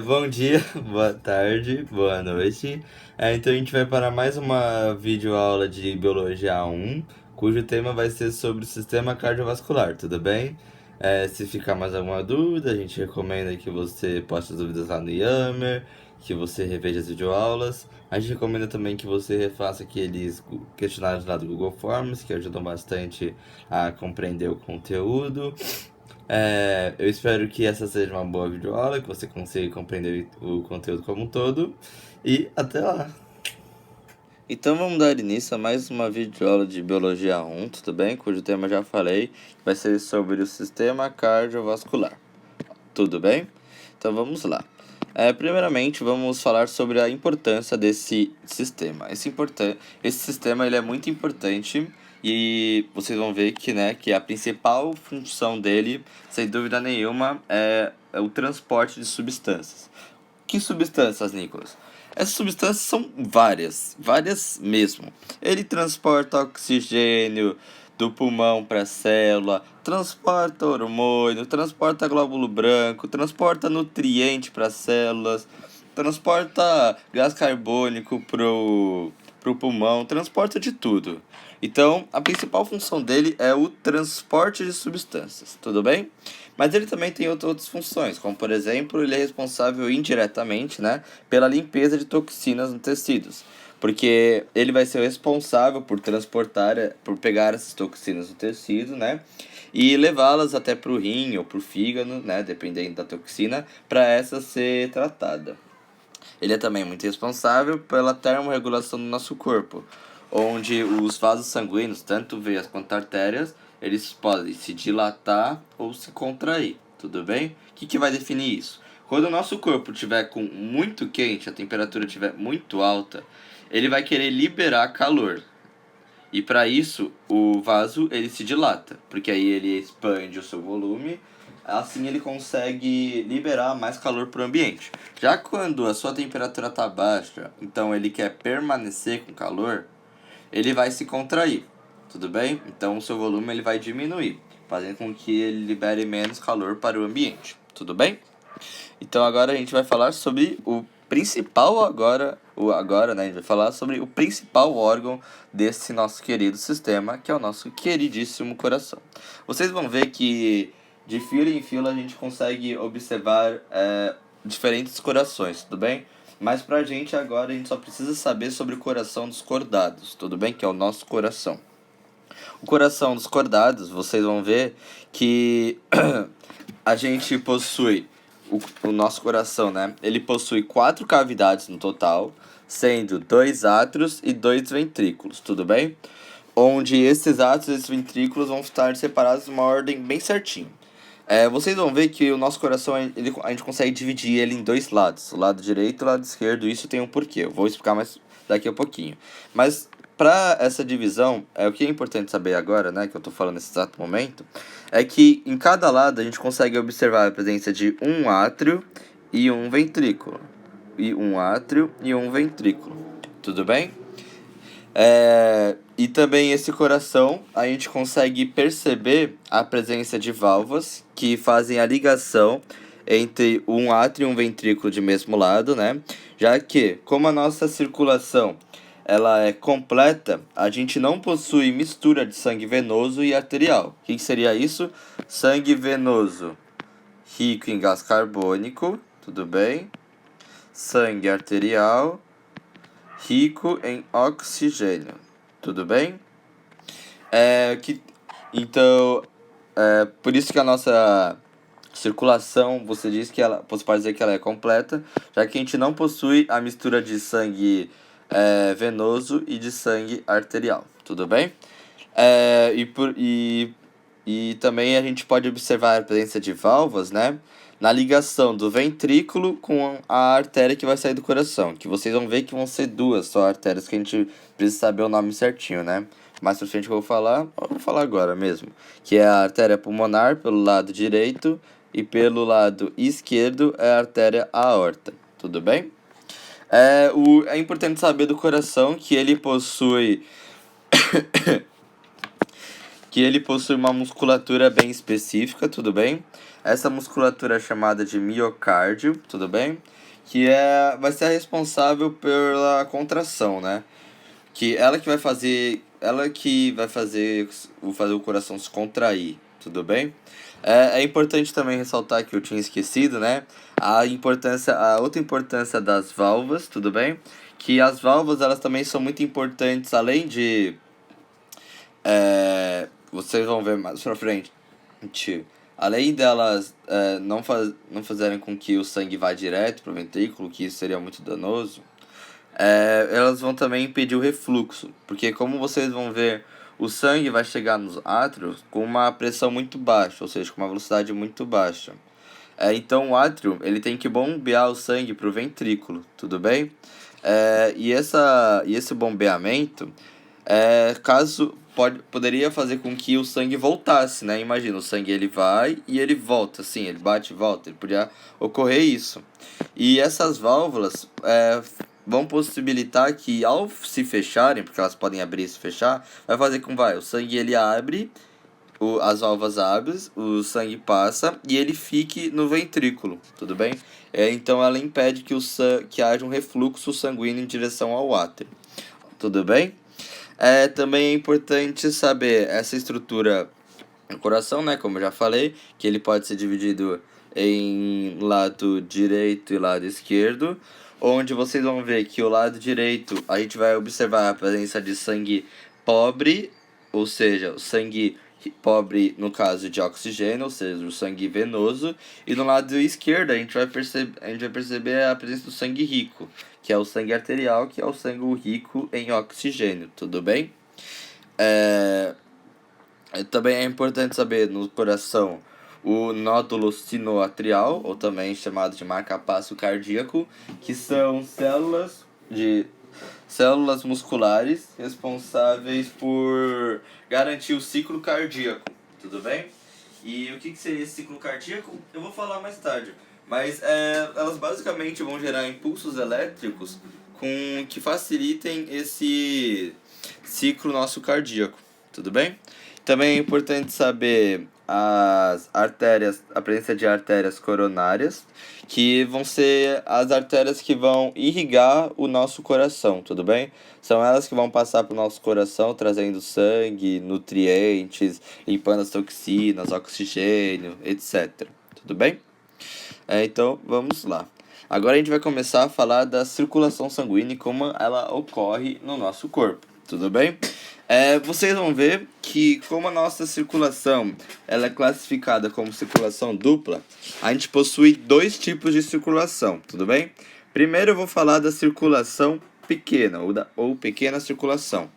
Bom dia, boa tarde, boa noite. Então a gente vai para mais uma videoaula de Biologia 1, cujo tema vai ser sobre o sistema cardiovascular, tudo bem? Se ficar mais alguma dúvida, a gente recomenda que você poste as dúvidas lá no Yammer, que você reveja as videoaulas. A gente recomenda também que você refaça aqueles questionários lá do Google Forms, que ajudam bastante a compreender o conteúdo. Eu espero que essa seja uma boa videoaula, que você consiga compreender o conteúdo como um todo. E até lá! Então vamos dar início a mais uma videoaula de Biologia 1, tudo bem? Cujo tema eu já falei, vai ser sobre o sistema cardiovascular. Tudo bem? Então vamos lá. Primeiramente, vamos falar sobre a importância desse sistema. Esse sistema ele é muito importante e vocês vão ver que, que a principal função dele, sem dúvida nenhuma, é o transporte de substâncias. Que substâncias, Nicolas? Essas substâncias são várias mesmo. Ele transporta oxigênio do pulmão para a célula, transporta hormônio, transporta glóbulo branco, transporta nutriente para as células, transporta gás carbônico pro pulmão, transporta de tudo. Então, a principal função dele é o transporte de substâncias, tudo bem? Mas ele também tem outras funções, como por exemplo, ele é responsável indiretamente, pela limpeza de toxinas nos tecidos, porque ele vai ser o responsável por por pegar essas toxinas no tecido, e levá-las até para o rim ou para o fígado, dependendo da toxina, para essa ser tratada. Ele é também muito responsável pela termorregulação do nosso corpo, onde os vasos sanguíneos, tanto veias quanto artérias, eles podem se dilatar ou se contrair, tudo bem? O que vai definir isso? Quando o nosso corpo estiver com muito quente, a temperatura estiver muito alta, ele vai querer liberar calor. E para isso, o vaso ele se dilata, porque aí ele expande o seu volume, assim ele consegue liberar mais calor para o ambiente. Já quando a sua temperatura está baixa, então ele quer permanecer com calor, ele vai se contrair, tudo bem? Então o seu volume ele vai diminuir, fazendo com que ele libere menos calor para o ambiente, tudo bem? Então agora a gente vai falar sobre o principal a gente vai falar sobre o principal órgão desse nosso querido sistema, que é o nosso queridíssimo coração. Vocês vão ver que de fila em fila a gente consegue observar diferentes corações, tudo bem? Mas pra gente agora a gente só precisa saber sobre o coração dos cordados, tudo bem? Que é o nosso coração. O coração dos cordados, vocês vão ver que a gente possui o nosso coração, Ele possui 4 cavidades no total, sendo 2 átrios e 2 ventrículos, tudo bem? Onde esses átrios e esses ventrículos vão estar separados em uma ordem bem certinho. Vocês vão ver que o nosso coração, a gente consegue dividir ele em 2 lados, o lado direito e o lado esquerdo, isso tem um porquê, eu vou explicar mais daqui a pouquinho. Mas para essa divisão, o que é importante saber agora, que eu estou falando nesse exato momento, é que em cada lado a gente consegue observar a presença de um átrio e um ventrículo. E um átrio e um ventrículo. Tudo bem? E também esse coração, a gente consegue perceber a presença de válvulas que fazem a ligação entre um átrio e um ventrículo de mesmo lado, Já que, como a nossa circulação ela é completa, a gente não possui mistura de sangue venoso e arterial. O que seria isso? Sangue venoso rico em gás carbônico, tudo bem? Sangue arterial rico em oxigênio, tudo bem? Por isso que a nossa circulação, você pode dizer que ela é completa, já que a gente não possui a mistura de sangue venoso e de sangue arterial, tudo bem? E também a gente pode observar a presença de válvulas, na ligação do ventrículo com a artéria que vai sair do coração, que vocês vão ver que vão ser 2 só artérias, que a gente precisa saber o nome certinho, Mais pra frente que eu vou falar agora mesmo, que é a artéria pulmonar pelo lado direito e pelo lado esquerdo é a artéria aorta, tudo bem? É importante saber do coração que ele possui uma musculatura bem específica, tudo bem? Essa musculatura é chamada de miocárdio, tudo bem? Vai ser a responsável pela contração, né? Ela que vai fazer o coração se contrair, tudo bem? É importante também ressaltar que eu tinha esquecido, né? A outra importância das válvulas, tudo bem? Que as válvulas, elas também são muito importantes, além de vocês vão ver mais pra frente. Além delas não fazerem com que o sangue vá direto pro ventrículo, que isso seria muito danoso, elas vão também impedir o refluxo. Porque como vocês vão ver, o sangue vai chegar nos átrios com uma pressão muito baixa, ou seja, com uma velocidade muito baixa. Então o átrio ele tem que bombear o sangue pro ventrículo, tudo bem? E esse bombeamento poderia fazer com que o sangue voltasse, né? Imagina, o sangue ele vai e ele volta, assim, ele bate e volta, ele podia ocorrer isso. E essas válvulas vão possibilitar que ao se fecharem, porque elas podem abrir e se fechar, vai fazer com que o sangue ele abre, as válvulas abrem, o sangue passa e ele fique no ventrículo, tudo bem? Então ela impede que haja um refluxo sanguíneo em direção ao átrio, tudo bem? Também é importante saber essa estrutura do coração, né? Como eu já falei, que ele pode ser dividido em lado direito e lado esquerdo, onde vocês vão ver que o lado direito a gente vai observar a presença de sangue pobre, ou seja, o sangue pobre no caso de oxigênio, ou seja, o sangue venoso, e no lado esquerdo a gente vai perceber a presença do sangue rico, que é o sangue arterial, que é o sangue rico em oxigênio, tudo bem? Também é importante saber no coração o nódulo sinoatrial, ou também chamado de marca-passo cardíaco, que são células musculares responsáveis por garantir o ciclo cardíaco, tudo bem? E o que seria esse ciclo cardíaco? Eu vou falar mais tarde. Mas elas basicamente vão gerar impulsos elétricos que facilitem esse ciclo nosso cardíaco, tudo bem? Também é importante saber a presença de artérias coronárias, que vão ser as artérias que vão irrigar o nosso coração, tudo bem? São elas que vão passar para o nosso coração, trazendo sangue, nutrientes, limpando as toxinas, oxigênio, etc. Tudo bem? Então, vamos lá. Agora a gente vai começar a falar da circulação sanguínea e como ela ocorre no nosso corpo, tudo bem? Vocês vão ver que como a nossa circulação ela é classificada como circulação dupla, a gente possui dois tipos de circulação, tudo bem? Primeiro eu vou falar da circulação pequena, ou pequena circulação.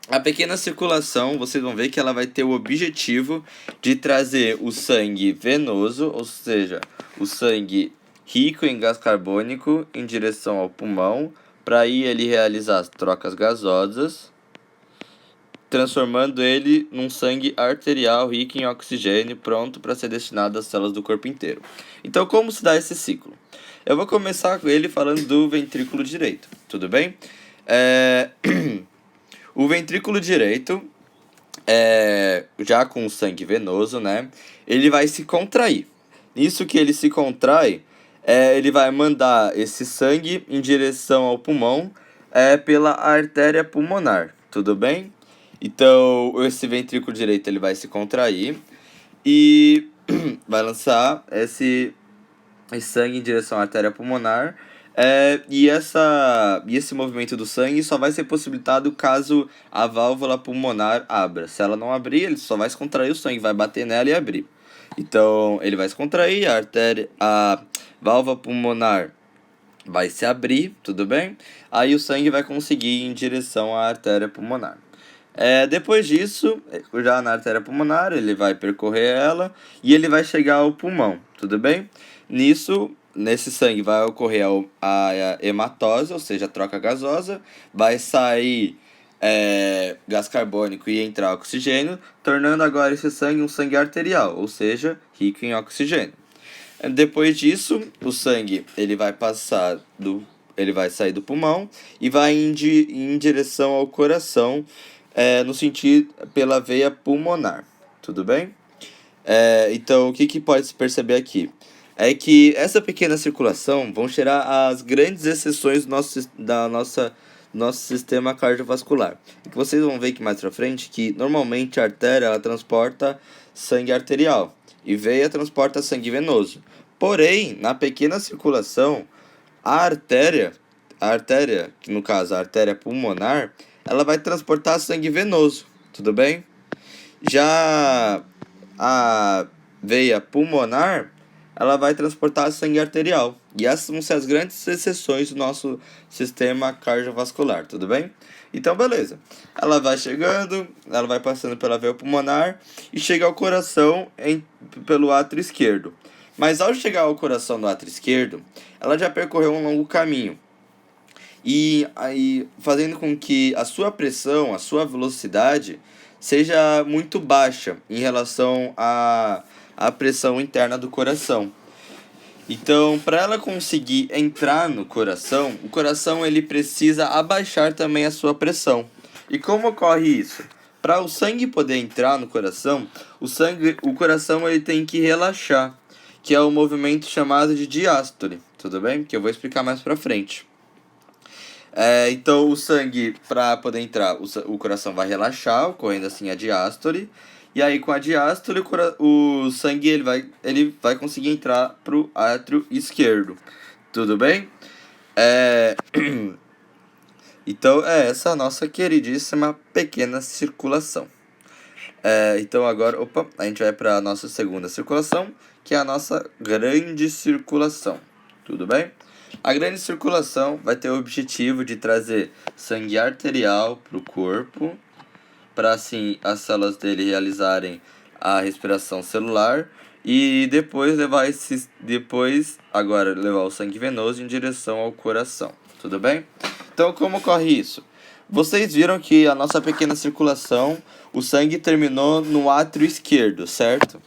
A pequena circulação, vocês vão ver que ela vai ter o objetivo de trazer o sangue venoso, ou seja, o sangue rico em gás carbônico em direção ao pulmão, para aí ele realizar as trocas gasosas, transformando ele num sangue arterial rico em oxigênio, pronto para ser destinado às células do corpo inteiro. Então, como se dá esse ciclo? Eu vou começar com ele falando do ventrículo direito, tudo bem? O ventrículo direito, já com o sangue venoso, né, ele vai se contrair. Nisso que ele se contrai, ele vai mandar esse sangue em direção ao pulmão pela artéria pulmonar, tudo bem? Então, esse ventrículo direito ele vai se contrair e vai lançar esse sangue em direção à artéria pulmonar. E esse movimento do sangue só vai ser possibilitado caso a válvula pulmonar abra. Se ela não abrir, ele só vai se contrair o sangue, vai bater nela e abrir. Então, ele vai se contrair, a válvula pulmonar vai se abrir, tudo bem? Aí o sangue vai conseguir ir em direção à artéria pulmonar. Depois disso, já na artéria pulmonar, ele vai percorrer ela e ele vai chegar ao pulmão, tudo bem? Nesse sangue vai ocorrer a hematose, ou seja, a troca gasosa, vai sair gás carbônico e entrar oxigênio, tornando agora esse sangue um sangue arterial, ou seja, rico em oxigênio. Depois disso, o sangue ele vai sair do pulmão e vai em direção ao coração, no sentido pela veia pulmonar, tudo bem? Então, o que pode se perceber aqui? É que essa pequena circulação vão gerar as grandes exceções nosso sistema cardiovascular. E que vocês vão ver que mais pra frente que normalmente a artéria ela transporta sangue arterial e veia transporta sangue venoso. Porém, na pequena circulação, a artéria, que no caso a artéria pulmonar, ela vai transportar sangue venoso, tudo bem? Já a veia pulmonar, ela vai transportar sangue arterial. E essas vão ser as grandes exceções do nosso sistema cardiovascular, tudo bem? Então, beleza. Ela vai chegando, ela vai passando pela veia pulmonar e chega ao coração pelo átrio esquerdo. Mas ao chegar ao coração do átrio esquerdo, ela já percorreu um longo caminho. E aí fazendo com que a sua pressão, a sua velocidade seja muito baixa em relação à pressão interna do coração. Então, para ela conseguir entrar no coração, o coração ele precisa abaixar também a sua pressão. E como ocorre isso? Para o sangue poder entrar no coração, o coração ele tem que relaxar, que é o movimento chamado de diástole, tudo bem? Que eu vou explicar mais para frente. Então o sangue, para poder entrar, o coração vai relaxar, ocorrendo assim a diástole. E aí com a diástole o sangue ele vai conseguir entrar pro átrio esquerdo. Tudo bem? Então é essa a nossa queridíssima pequena circulação. Então agora, a gente vai para a nossa segunda circulação, que é a nossa grande circulação. Tudo bem? A grande circulação vai ter o objetivo de trazer sangue arterial para o corpo, para assim as células dele realizarem a respiração celular e depois levar o sangue venoso em direção ao coração. Tudo bem? Então, como ocorre isso? Vocês viram que a nossa pequena circulação, o sangue terminou no átrio esquerdo, certo?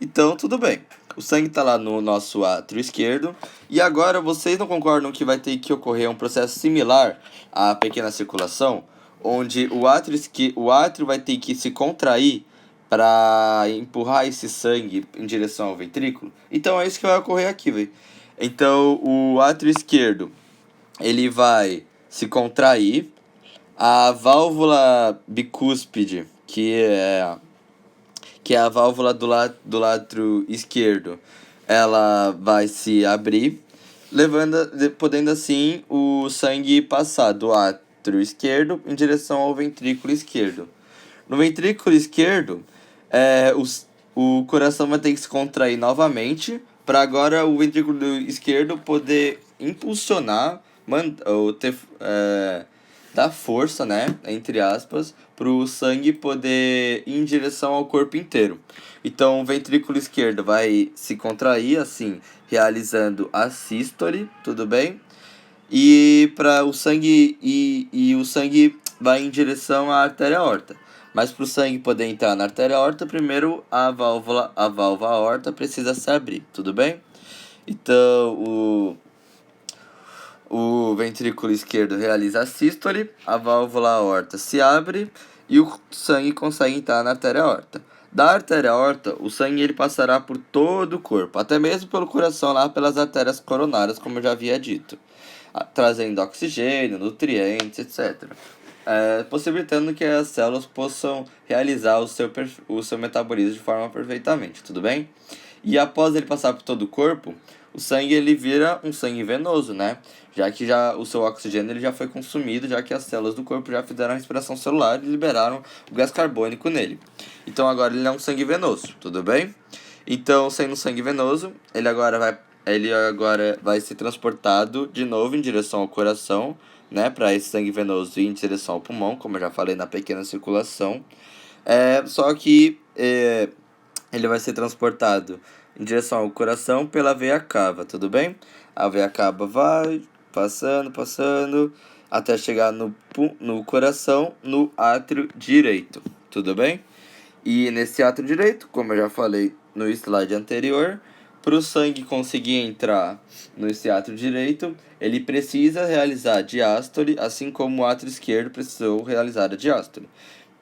Então, tudo bem. O sangue está lá no nosso átrio esquerdo. E agora, vocês não concordam que vai ter que ocorrer um processo similar à pequena circulação? Onde o átrio vai ter que se contrair para empurrar esse sangue em direção ao ventrículo? Então, é isso que vai ocorrer aqui, velho. Então, o átrio esquerdo, ele vai se contrair. A válvula bicúspide, que é a válvula do lado esquerdo, ela vai se abrir, podendo assim o sangue passar do átrio esquerdo em direção ao ventrículo esquerdo. No ventrículo esquerdo, o coração vai ter que se contrair novamente, para agora o ventrículo esquerdo poder impulsionar, ou dar força, né, entre aspas, para o sangue poder ir em direção ao corpo inteiro. Então, o ventrículo esquerdo vai se contrair, assim, realizando a sístole, tudo bem? E para o sangue e o sangue vai em direção à artéria aorta. Mas para o sangue poder entrar na artéria aorta, primeiro a válvula aorta precisa se abrir, tudo bem? Então, o ventrículo esquerdo realiza a sístole, a válvula aorta se abre e o sangue consegue entrar na artéria aorta. Da artéria aorta, o sangue ele passará por todo o corpo, até mesmo pelo coração lá, pelas artérias coronárias, como eu já havia dito, trazendo oxigênio, nutrientes, etc. Possibilitando que as células possam realizar o seu metabolismo de forma perfeitamente, tudo bem? E após ele passar por todo o corpo, o sangue ele vira um sangue venoso, né? Já que o seu oxigênio ele já foi consumido, já que as células do corpo já fizeram a respiração celular e liberaram o gás carbônico nele. Então agora ele é um sangue venoso, tudo bem? Então, sendo um sangue venoso, ele agora vai ser transportado de novo em direção ao coração, né? Para esse sangue venoso ir em direção ao pulmão, como eu já falei na pequena circulação. Só que ele vai ser transportado em direção ao coração pela veia cava, tudo bem? A veia cava vai passando, até chegar no coração, no átrio direito, tudo bem? E nesse átrio direito, como eu já falei no slide anterior, para o sangue conseguir entrar nesse átrio direito, ele precisa realizar a diástole, assim como o átrio esquerdo precisou realizar a diástole.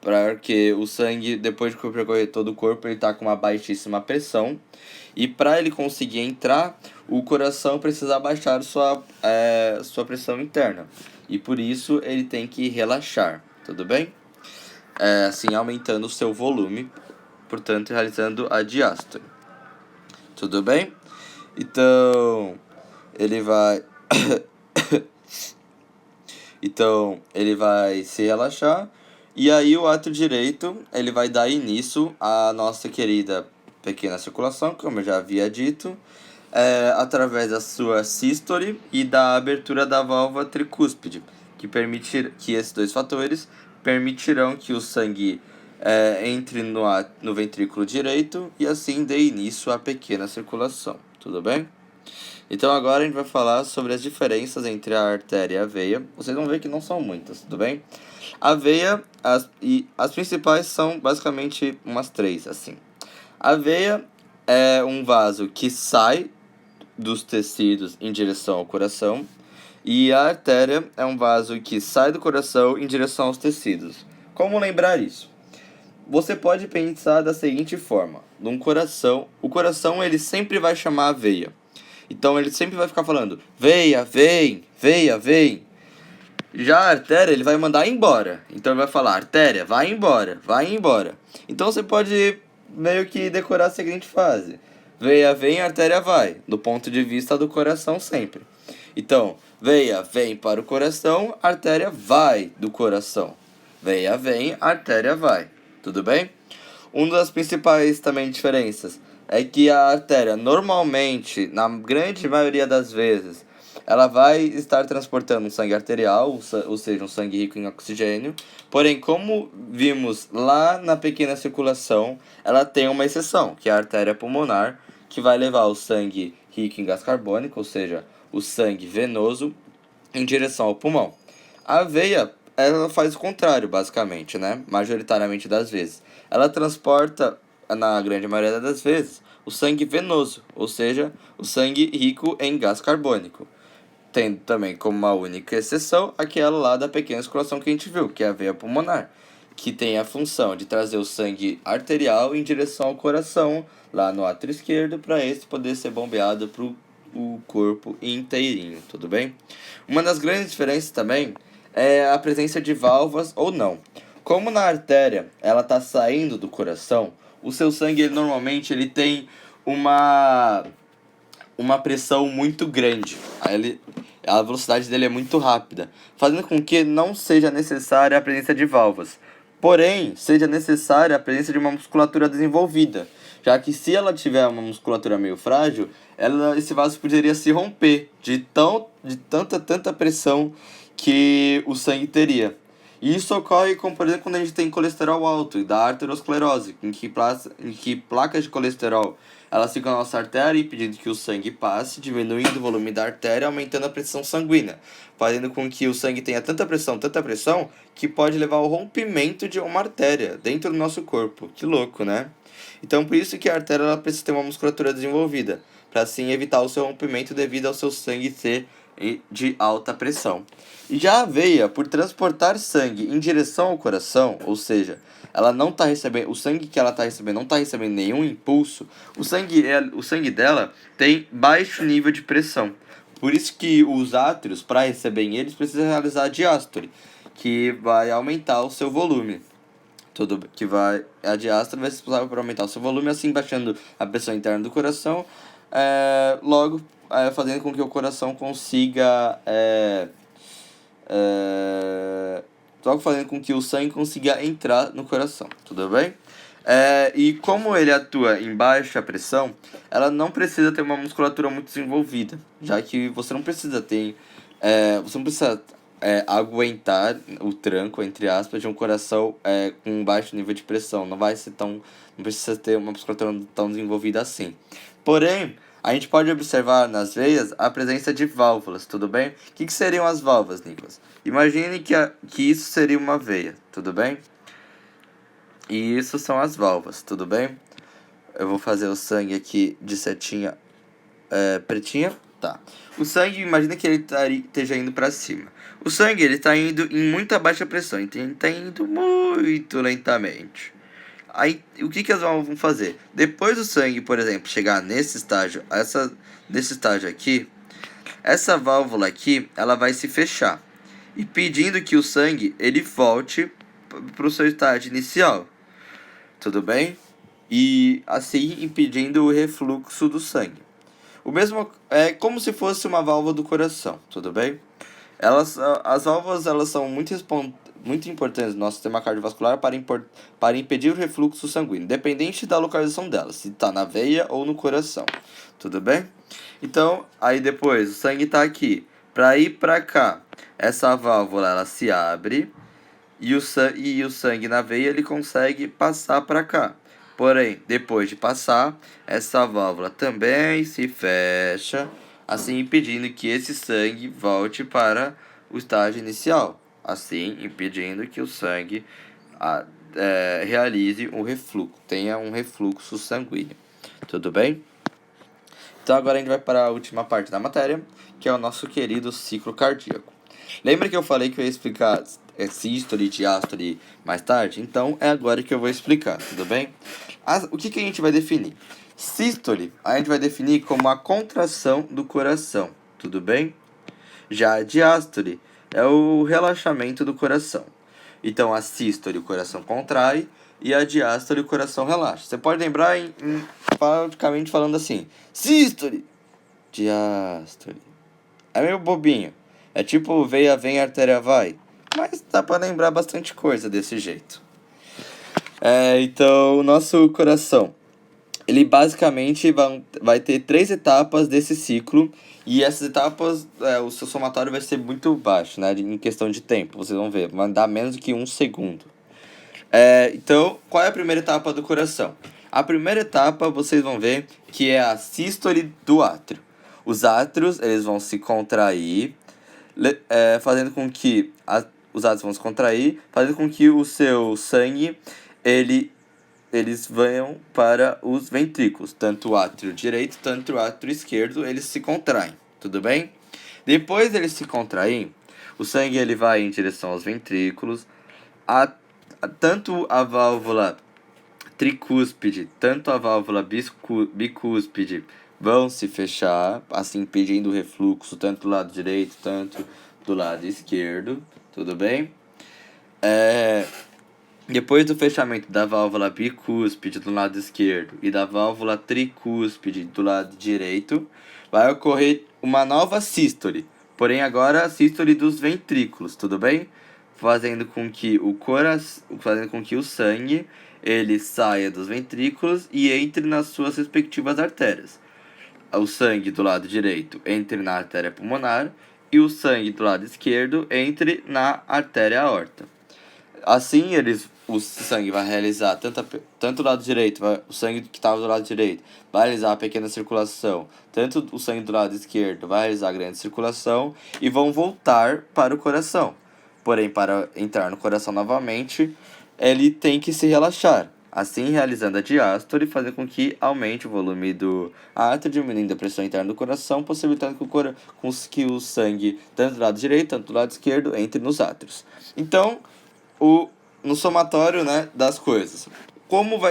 porque o sangue, depois de percorrer todo o corpo, ele está com uma baixíssima pressão. E para ele conseguir entrar, o coração precisa abaixar sua pressão interna. E por isso ele tem que relaxar, tudo bem? Assim aumentando o seu volume, portanto realizando a diástole. Tudo bem? Então, ele vai ele vai se relaxar e aí o ato direito, ele vai dar início à nossa querida pequena circulação, como eu já havia dito, através da sua sístole e da abertura da válvula tricúspide, que esses dois fatores permitirão que o sangue entre no ventrículo direito e assim dê início à pequena circulação, tudo bem? Então agora a gente vai falar sobre as diferenças entre a artéria e a veia. Vocês vão ver que não são muitas, tudo bem? A veia, as principais são basicamente umas três, assim. A veia é um vaso que sai dos tecidos em direção ao coração. E a artéria é um vaso que sai do coração em direção aos tecidos. Como lembrar isso? Você pode pensar da seguinte forma. O coração ele sempre vai chamar a veia. Então ele sempre vai ficar falando, veia, vem, veia, vem. Já a artéria, ele vai mandar embora. Então ele vai falar, artéria, vai embora, vai embora. Então você pode meio que decorar a seguinte frase. Veia, vem, artéria vai. Do ponto de vista do coração sempre. Então, veia, vem para o coração, artéria vai do coração. Veia, vem, artéria vai. Tudo bem? Uma das principais também diferenças é que a artéria normalmente, na grande maioria das vezes, ela vai estar transportando um sangue arterial, ou seja, um sangue rico em oxigênio. Porém, como vimos lá na pequena circulação, ela tem uma exceção, que é a artéria pulmonar, que vai levar o sangue rico em gás carbônico, ou seja, o sangue venoso, em direção ao pulmão. A veia, ela faz o contrário, basicamente, né? Majoritariamente das vezes. Ela transporta, na grande maioria das vezes, o sangue venoso, ou seja, o sangue rico em gás carbônico. Tendo também como uma única exceção aquela lá da pequena circulação que a gente viu, que é a veia pulmonar, que tem a função de trazer o sangue arterial em direção ao coração, lá no átrio esquerdo, para esse poder ser bombeado para o corpo inteirinho, tudo bem? Uma das grandes diferenças também é a presença de válvulas ou não. Como na artéria ela está saindo do coração, o seu sangue normalmente ele tem uma pressão muito grande. A velocidade dele é muito rápida, fazendo com que não seja necessária a presença de válvulas. Porém, seja necessária a presença de uma musculatura desenvolvida, já que se ela tiver uma musculatura meio frágil, esse vaso poderia se romper de tanta pressão que o sangue teria. E isso ocorre, como por exemplo, quando a gente tem colesterol alto e da arteriosclerose, em que placas de colesterol elas ficam na nossa artéria impedindo que o sangue passe, diminuindo o volume da artéria, aumentando a pressão sanguínea, fazendo com que o sangue tenha tanta pressão, que pode levar ao rompimento de uma artéria dentro do nosso corpo. Que louco, né? Então, por isso que a artéria ela precisa ter uma musculatura desenvolvida, para assim evitar o seu rompimento devido ao seu sangue ser de alta pressão. E já a veia, por transportar sangue em direção ao coração, ou seja, ela não tá recebendo, o sangue que ela está recebendo não está recebendo nenhum impulso, o sangue dela tem baixo nível de pressão. Por isso que os átrios, para receberem eles, precisam realizar a diástole, que vai aumentar o seu volume. A diástole vai ser responsável por aumentar o seu volume, assim baixando a pressão interna do coração, fazendo com que o coração consiga fazendo com que o sangue consiga entrar no coração, tudo bem? E como ele atua em baixa pressão, ela não precisa ter uma musculatura muito desenvolvida, já que você não precisa aguentar o tranco, entre aspas, de um coração com baixo nível de pressão. Não precisa ter uma musculatura tão desenvolvida assim. Porém, a gente pode observar nas veias a presença de válvulas, tudo bem? O que seriam as válvulas, Nicolas? Imagine que isso seria uma veia, tudo bem? E isso são as válvulas, tudo bem? Eu vou fazer o sangue aqui de setinha pretinha, Tá. O sangue, imagina que ele esteja indo para cima. O sangue, ele tá indo em muita baixa pressão, então ele tá indo muito lentamente. Aí, o que as válvulas vão fazer? Depois do sangue, por exemplo, chegar nesse estágio, nesse estágio aqui, essa válvula aqui, ela vai se fechar. E pedindo que o sangue, ele volte para o seu estágio inicial. Tudo bem? E assim impedindo o refluxo do sangue. O mesmo é como se fosse uma válvula do coração, tudo bem? As válvulas elas são muito importantes no nosso sistema cardiovascular para impedir o refluxo sanguíneo, independente da localização delas, se está na veia ou no coração, tudo bem? Então, aí depois o sangue está aqui, para ir para cá, essa válvula ela se abre e o sangue na veia ele consegue passar para cá. Porém, depois de passar, essa válvula também se fecha, assim impedindo que esse sangue volte para o estágio inicial, assim impedindo que o sangue realize um refluxo, tenha um refluxo sanguíneo. Tudo bem? Então agora a gente vai para a última parte da matéria, que é o nosso querido ciclo cardíaco. Lembra que eu falei que eu ia explicar sístole e diástole mais tarde? Então é agora que eu vou explicar, tudo bem? O que a gente vai definir? Sístole a gente vai definir como a contração do coração, tudo bem? Já a diástole é o relaxamento do coração. Então a sístole o coração contrai e a diástole o coração relaxa. Você pode lembrar praticamente falando assim: sístole, diástole. É meio bobinho. É tipo veia vem, artéria vai. Mas dá pra lembrar bastante coisa desse jeito. Então, o nosso coração, ele basicamente vai ter 3 etapas desse ciclo. E essas etapas, o seu somatório vai ser muito baixo, né? Em questão de tempo, vocês vão ver. Vai dar menos do que 1 segundo. Então, qual é a primeira etapa do coração? A primeira etapa, vocês vão ver que é a sístole do átrio. Os átrios, eles vão se contrair, fazendo com que os átrios vão se contrair, fazendo com que o seu sangue eles venham para os ventrículos, tanto o átrio direito, tanto o átrio esquerdo, eles se contraem, tudo bem? Depois deles se contraírem, o sangue ele vai em direção aos ventrículos, tanto a válvula tricúspide, tanto a válvula bicúspide vão se fechar, assim impedindo o refluxo tanto do lado direito, tanto do lado esquerdo, tudo bem? Depois do fechamento da válvula bicúspide do lado esquerdo e da válvula tricúspide do lado direito, vai ocorrer uma nova sístole, porém agora a sístole dos ventrículos, tudo bem? Fazendo com que o sangue ele saia dos ventrículos e entre nas suas respectivas artérias. O sangue do lado direito entre na artéria pulmonar e o sangue do lado esquerdo entre na artéria aorta. Assim, o sangue vai realizar tanto o lado direito, o sangue que estava do lado direito vai realizar a pequena circulação, tanto o sangue do lado esquerdo vai realizar a grande circulação e vão voltar para o coração. Porém, para entrar no coração novamente, ele tem que se relaxar. Assim, realizando a diástole, fazendo com que aumente o volume do átrio, diminuindo a pressão interna do coração, possibilitando que o sangue, tanto do lado direito, tanto do lado esquerdo, entre nos átrios. Então, no somatório, né, das coisas.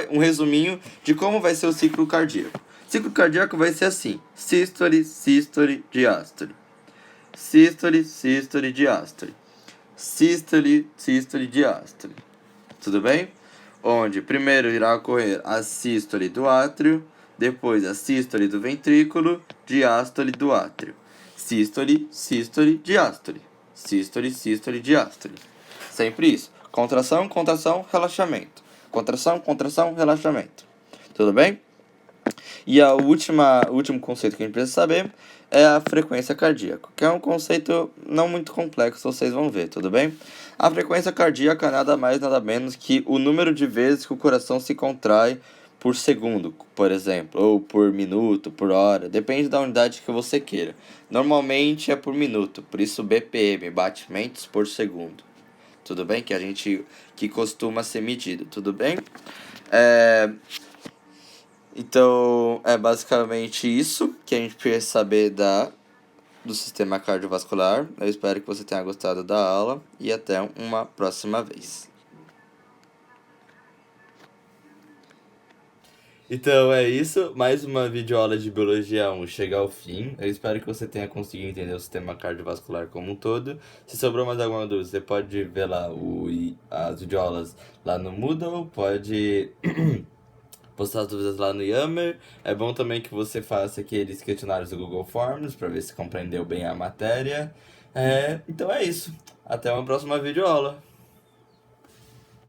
Um resuminho de como vai ser o ciclo cardíaco. O ciclo cardíaco vai ser assim: sístole, sístole, diástole. Sístole, sístole, diástole. Sístole, sístole, diástole. Tudo bem? Onde primeiro irá ocorrer a sístole do átrio, depois a sístole do ventrículo, diástole do átrio. Sístole, sístole, diástole. Sístole, sístole, diástole. Sempre isso. Contração, contração, relaxamento. Contração, contração, relaxamento. Tudo bem? E o último conceito que a gente precisa saber é a frequência cardíaca, que é um conceito não muito complexo, vocês vão ver, tudo bem? A frequência cardíaca é nada mais, nada menos que o número de vezes que o coração se contrai por segundo, por exemplo, ou por minuto, por hora, depende da unidade que você queira. Normalmente é por minuto, por isso BPM, batimentos por segundo. Tudo bem? Que costuma ser medido, tudo bem? Então, é basicamente isso que a gente precisa saber do sistema cardiovascular. Eu espero que você tenha gostado da aula e até uma próxima vez. Então é isso, mais uma videoaula de Biologia 1 chega ao fim. Eu espero que você tenha conseguido entender o sistema cardiovascular como um todo. Se sobrou mais alguma dúvida, você pode ver lá as videoaulas lá no Moodle, pode postar as dúvidas lá no Yammer. É bom também que você faça aqueles questionários do Google Forms para ver se compreendeu bem a matéria. Então é isso. Até uma próxima videoaula.